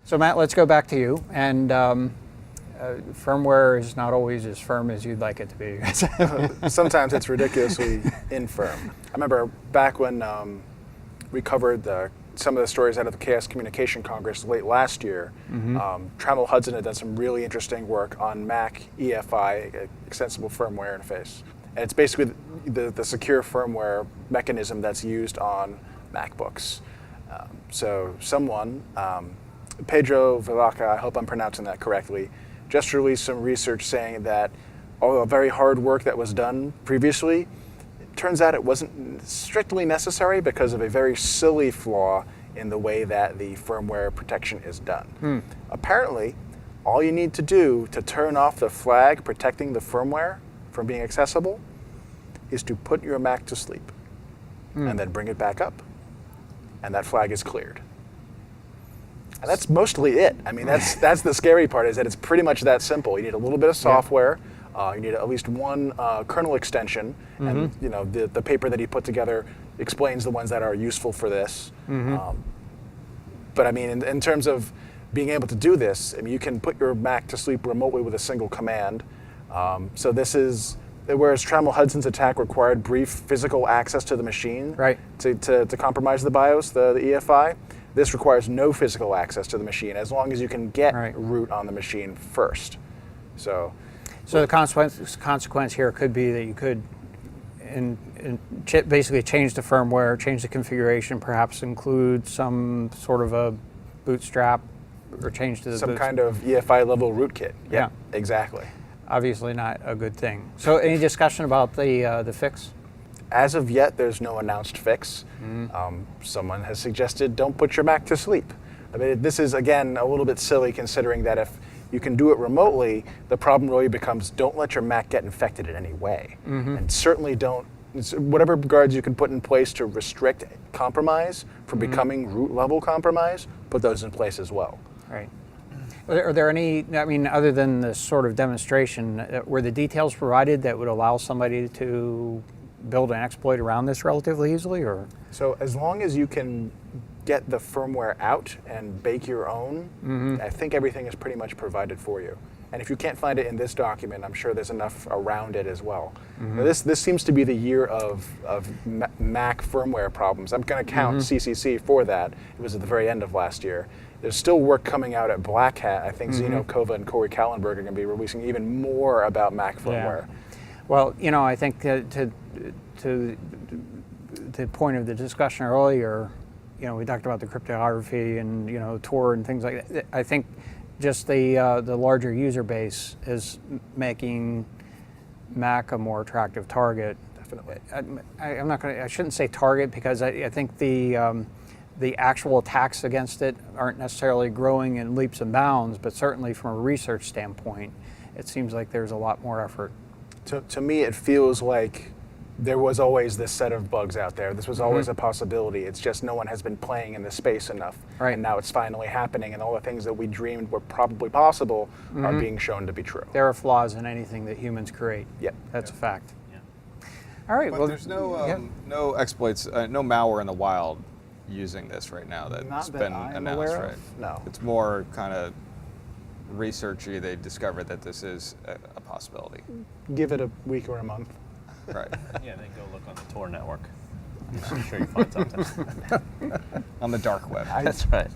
So Matt, let's go back to you. And firmware is not always as firm as you'd like it to be. Sometimes it's ridiculously infirm. I remember back when we covered some of the stories out of the Chaos Communication Congress late last year. Trammell Hudson had done some really interesting work on Mac EFI, Extensible Firmware Interface. And it's basically the secure firmware mechanism that's used on MacBooks. So someone, Pedro Villaca, I hope I'm pronouncing that correctly, just released some research saying that all the very hard work that was done previously, it turns out it wasn't strictly necessary because of a very silly flaw in the way that the firmware protection is done. Apparently, all you need to do to turn off the flag protecting the firmware from being accessible is to put your Mac to sleep and then bring it back up, and that flag is cleared. And that's mostly it. I mean, that's the scary part, is that it's pretty much that simple. You need a little bit of software. You need at least one kernel extension, and the paper that he put together explains the ones that are useful for this. But I mean, in terms of being able to do this, I mean, you can put your Mac to sleep remotely with a single command. So this is, whereas Trammell Hudson's attack required brief physical access to the machine to compromise the BIOS, the EFI, this requires no physical access to the machine as long as you can get root on the machine first. So the consequence here could be that you could basically change the firmware, change the configuration, perhaps include some sort of a bootstrap or change to the some kind of EFI level rootkit. Yeah, exactly. Obviously not a good thing. So any discussion about the fix? As of yet, there's no announced fix. Someone has suggested don't put your Mac to sleep. I mean, this is, again, a little bit silly considering that if you can do it remotely, the problem really becomes don't let your Mac get infected in any way. And certainly don't, whatever guards you can put in place to restrict compromise from becoming root level compromise, put those in place as well. Right. Are there any, I mean, other than this sort of demonstration, were the details provided that would allow somebody to build an exploit around this relatively easily, or? So as long as you can get the firmware out and bake your own, I think everything is pretty much provided for you. And if you can't find it in this document, I'm sure there's enough around it as well. Now this seems to be the year of Mac firmware problems. I'm going to count CCC for that. It was at the very end of last year. There's still work coming out at Black Hat. I think Zeno Kova and Corey Kallenberg are going to be releasing even more about Mac firmware. Well, I think to the point of the discussion earlier, we talked about the cryptography and Tor and things like that. I think just the larger user base is making Mac a more attractive target. Definitely. I shouldn't say target because I think the actual attacks against it aren't necessarily growing in leaps and bounds, but certainly from a research standpoint, it seems like there's a lot more effort. To me, it feels like there was always this set of bugs out there. This was always a possibility. It's just no one has been playing in the space enough. And now it's finally happening, and all the things that we dreamed were probably possible are being shown to be true. There are flaws in anything that humans create. That's a fact. All right. But there's no exploits, no malware in the wild using this right now that's been announced, right? No. It's more kind of researchy. They discovered that this is a possibility. Give it a week or a month. Right. Yeah, then go look on the Tor network. I'm sure you find something. On the dark web. That's right.